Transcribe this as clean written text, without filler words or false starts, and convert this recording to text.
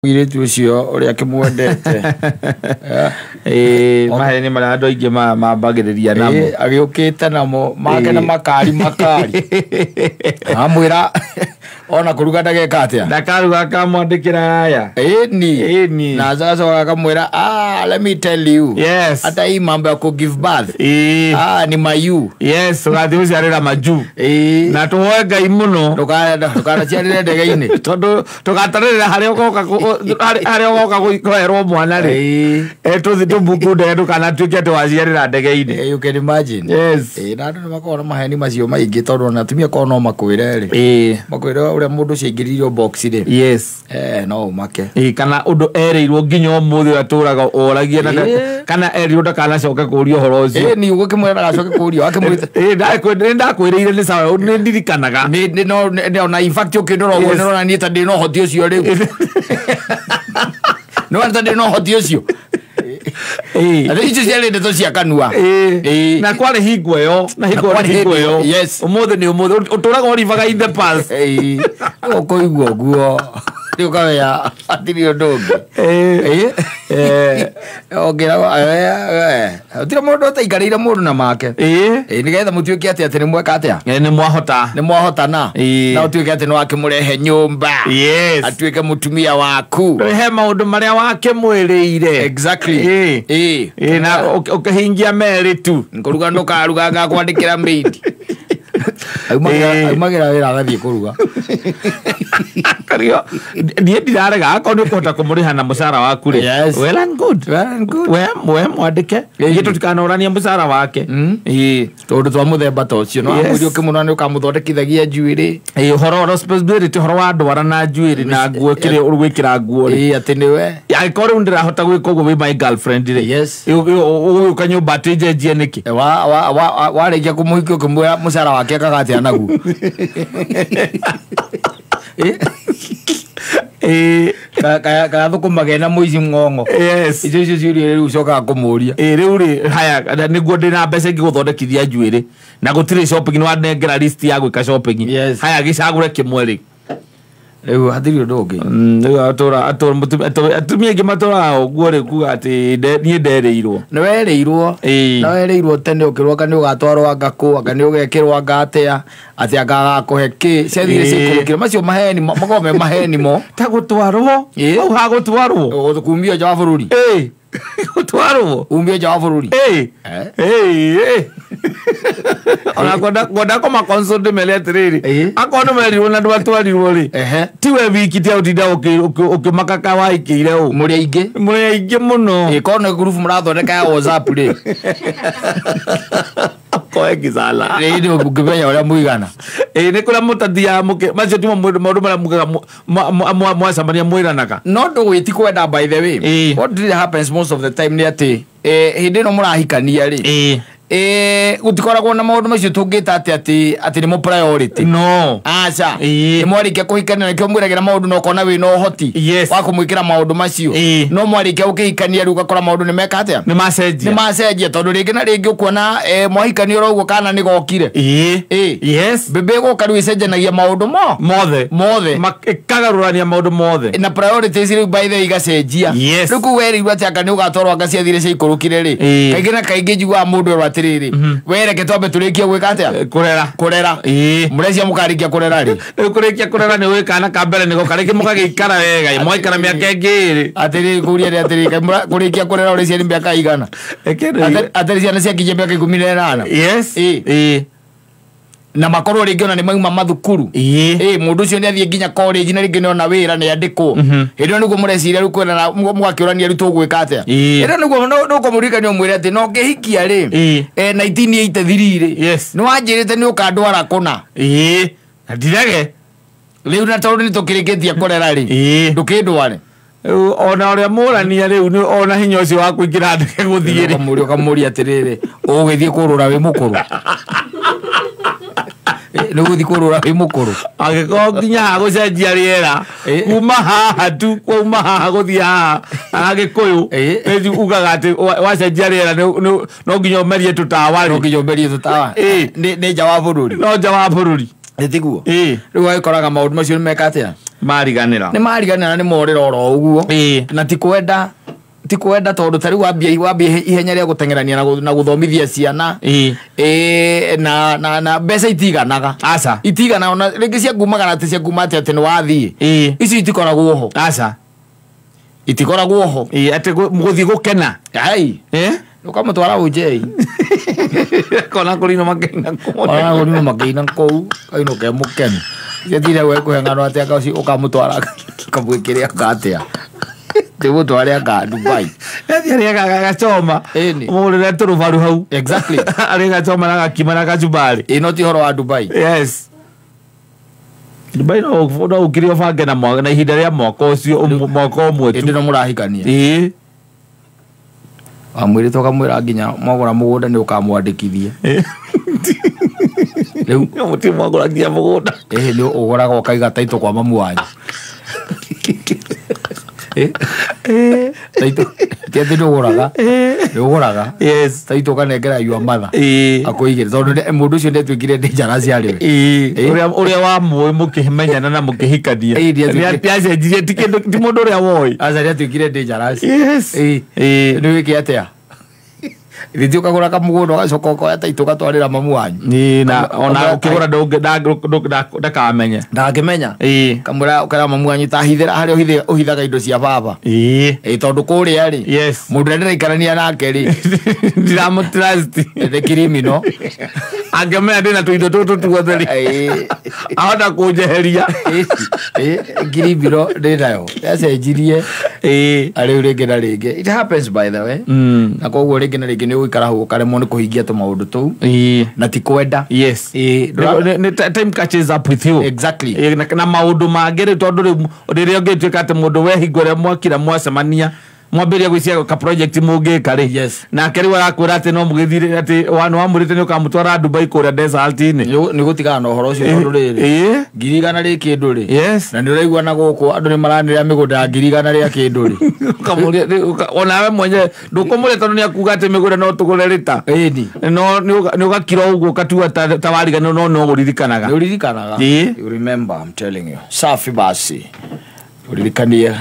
Ile tucio uri akimwendete maheni mara andu aingi mambagiriria namo agiukite namo make na makari amwira ona kuruga ndageka atia ndakaruga akamwandikira aya ni na sasa akamwira let me tell you yes hata hii mambo ya ku give birth ni mayu yes ugathi uciarira maju na tuhoe Ngai muno tukana ciarire ndege-ini tondu tugatarira haria ugoka kuherwo mwana ri tuthi tumbuku ndege tukanatuike twaciarira ndege-ini you can imagine yes na andu makona maheni macio maingi tondu na atumia kono makwire ri makwire uria mundu ciingiririo box ri yes no make kana undu ereirwo nginya umuthi aturaga oragie na kana erirwo ndakanacoke kuria horo ucio ni ugukimwira ndagacoke kuria akimwita ndakwireire ni sawa ni ndirikanaga no na in fact ukindora uguo nirona ni ta ndino hoti ucio riu no anta ndino hoti ucio icio ciarä ndeto cia kanua na kwarä hingo ä yo na hingo ä yo å må thä nä å må thä å tå raga å ribaga in the past å kå igua guo rä å kamenya atirä å ndå ngä tire må ndå ataikarä ire må ndå na make nä getha må tuä ke atä atä nä mweka atä nä mwahotana na å tuä ke atä nä wakä må rehe nyå mba atuä ke må tumia waku he maå ndå marä a wakä mwä rä ire na å kä hingia merä tu kå ruga ndå karuga ngakwandä kä ra maidi aumagä ra wä ra agathiä kå ruga niä ndirarega akorwo nä å kåhota kå må rä ha na må cara waku rä we mwandä ke gä tå tikanårania må cara wake tondå twa må themba ta å cio no amwä ri å kä må nä å kamå thondekithagia njuä rä horo wa ndwara na njuä rä na nguo kä rä å gwä kä ra nguo rä atä nä we angä korwo rä u ndä rahota gwä ka å guo wä my girlfriend rä å gä ka nyå mba atä njenjie nä kä warä kia kå må hikia å kä mwä ra må cara wake akagatä anaguo kana thå kå magena må ici ng'ong'o icio icio ciå rä u cokaga kå må ria rä u rä haya nä guo ndä na mbeca ingä gå thondekithia njuä rä na gå tirä shopping nä wanengera list ya gwä ka shopping haya gä cagå re kä mwe rä rä u hatirä å ndå å ngä atumia aingä matåraga å guo rä kuga atä niä nderä irwo nä werä irwo na werä irwo tene å kä rwo anga nä å gatwarwo ngakå anga nä å gekä rwo ngatä atä angagakå he kä cethire cikå rå kä re macio maheni makorwo me maheni mo ta gå twarwo au ha gå twarwo kumio nja wa bå rå ri gå twarwo umio nja wa bå rå ri ona ngwenda kå makonså ndä mere atä rä rä akorwo nä merirwo na ndå batwarirwo rä tiwe wiki tia å tinda å kä makaka waikä ire å må rä aingä må no korwo nä ngurubu må rathondeka ya whatsapp rä koe kizala rä nä å ngä menya å rä a mũigana nä kå rä a må tathiaga macio timo maå ndå marä a mugaga mwacamania mwä ranaga no ndå gwä ti kwenda by the way what really happens most of the time nä atä hä ndä ä no må rahikania rä gutikoragwo na maundu macio tungita atä nä mo priority no aca nä mwarĩkia kũhikania na kä mwĩragĩra maundu na ũkona wĩ na ũhoti wa kũmwĩkĩra maundu macio no mwarĩkia gũkĩhikania rĩu ũgakora maundu nĩ meka atĩa nĩ macenjia tondũ rĩngĩ na rĩngĩ ũkuona mwahikania ũroguo kana nĩ gokire mbĩmbĩ gũka rĩu ĩcenjanagia maundu mothe ĩkagarũrania maundu mothe na priorities rĩu by the igacenjia rĩu kũu werĩirwo atĩ anga nĩ ũgatwarwo anga ciathire cia ikũrũkire rĩ kaingĩ na kaingĩ njiguaga mũndũ ũrwo atĩrĩrĩ wereke twambe tũrĩkie gwĩka atĩa kũrera mũrecia mũkarĩkia kũrera rĩ kũrĩkia kũrera nĩ ũĩ kana ka mbere nĩ goka rĩngĩ mũgagĩikara wega mwaikara mĩaka ĩngĩ atĩrĩ kũria rĩ atĩrĩ kũrĩkia kũrera ũrĩ ciana mĩaka igana atĩrĩ ciana ciakinyia mĩaka 18 na makorwo rĩngĩ ona nĩ mauma mathukuru mũndũ ũcio nĩ athiĩ nginya college na rĩngĩ nĩ ona wĩra nĩ andĩkwo hĩndĩ ĩyo nĩguo mũreciria rĩu kwĩna mũgakĩũrania rĩu tũgwĩka atĩa hĩndĩ ĩyo nĩguo nĩũkũmũririkania ũmwĩre atĩ no ngĩhikia rĩ 1983 rĩ nĩ wanjĩrĩte nĩ ũkandwara kũna ndirege rĩu na tondũ nĩ tũkĩrĩkĩtie kũrera rĩ ndũkĩndware ona ũrĩa mũrania rĩu ona hinya ũcio wa kũingĩra ndege gũthiĩ rĩ ũkamũria atĩrĩrĩ ũgĩthiĩ kũrũra wĩ mũkũrũ nä gå thiä kå rå ra wä må kå rå agä korwo nginya hagå cenjia rä era kuma haha tu kuma haha gå thiä haha agä kå yå nä ugaga atä wacenjia rä era no nginya å merie tå tawa no nginya å merie tå tawa nä nja wa bå rå ri no nja wa bå rå ri Etiguo. Riu agikoraga maundu macio ni mekatia. Mariganira. Ni mariganira ni morira oro uguo. Na ti kwenda tondu tari wambia ihenya ria gutengerania na guthomithia ciana na mbeca itiganaga aca itigana ona ringi cia ngumaga na cia ngumate ati ni wathie icio itikoragwo ho aca itikoragwo ho ati muguthi gukena ai ukamutwara ujei kona kurino makeina kou kaino ke mukeni thire we kuhengano atia kauci ukamutwara kamwikiria ngatia Devo to area ga Dubai. Area ga choma. Mo le toro varu hau. Exactly. Area ga choma na kimana ga jubali. Noti horo wa Dubai. Yes. Dubai no ukirio fange na mwa na ihinda ria mwaka ucio mwaka umwe tu. Ndino murahikania. Amwire toka mwira nginya mwagura mugunda ni ukamwandikithia. Leu muti mwagura nginya mugunda. Ni ugoraga ukaiga taito kwa mamu wanyu. Taito tiende ndogoraga yes taito kanengera yua matha akoigire tondu mundu ucio ndetwikire dangerous yari uria wa muwe mukimenyana na mukihikania ni apiaje njire ti mundu uria woi azaria twikire dangerous yes ni wiki atia Ithio kagura kamugunda gacoka ko taito gatwarira mamu wanyu ni na ona ukigura ndakamenya ndakimenya kamura ukara mamu wanyu tahithira hari uhithaga indo cia baba tondu kuria ri yes mundu ndira ikarania nake ri ndiramutrust the criminal angemenya ndina tuindo tutu tuothe ri ahota kunjeheria criminal ndirayo yacenjirie ari uringi na ringi it happens by the way na koguo ringi na ringi ni uikara hu ukaremwo ni kuhingia tu maundu tu na ti kwenda yes time catches up with you exactly na maundu mangiri tondu riria ngituika ati mundu wehingore mwakira mwacemania mwambiria gwiciaga ka project mungika ri yes na keri warakwira ati no mugithire ati wanu wamurite ni ukamutwara Dubai kuria desert ni gutigana na uhoro ucio tondu riri ngirigana ri kindu ri yes na ni uraigua na guku andu ni maranira migunda ngirigana ri kindu ri onawe mwenye ndukumure tondu ni akuga ati migunda no tugure rita no ni ugakira uguo katua ta warigana no guririkanaga you remember I'm telling you safi basi uririkanie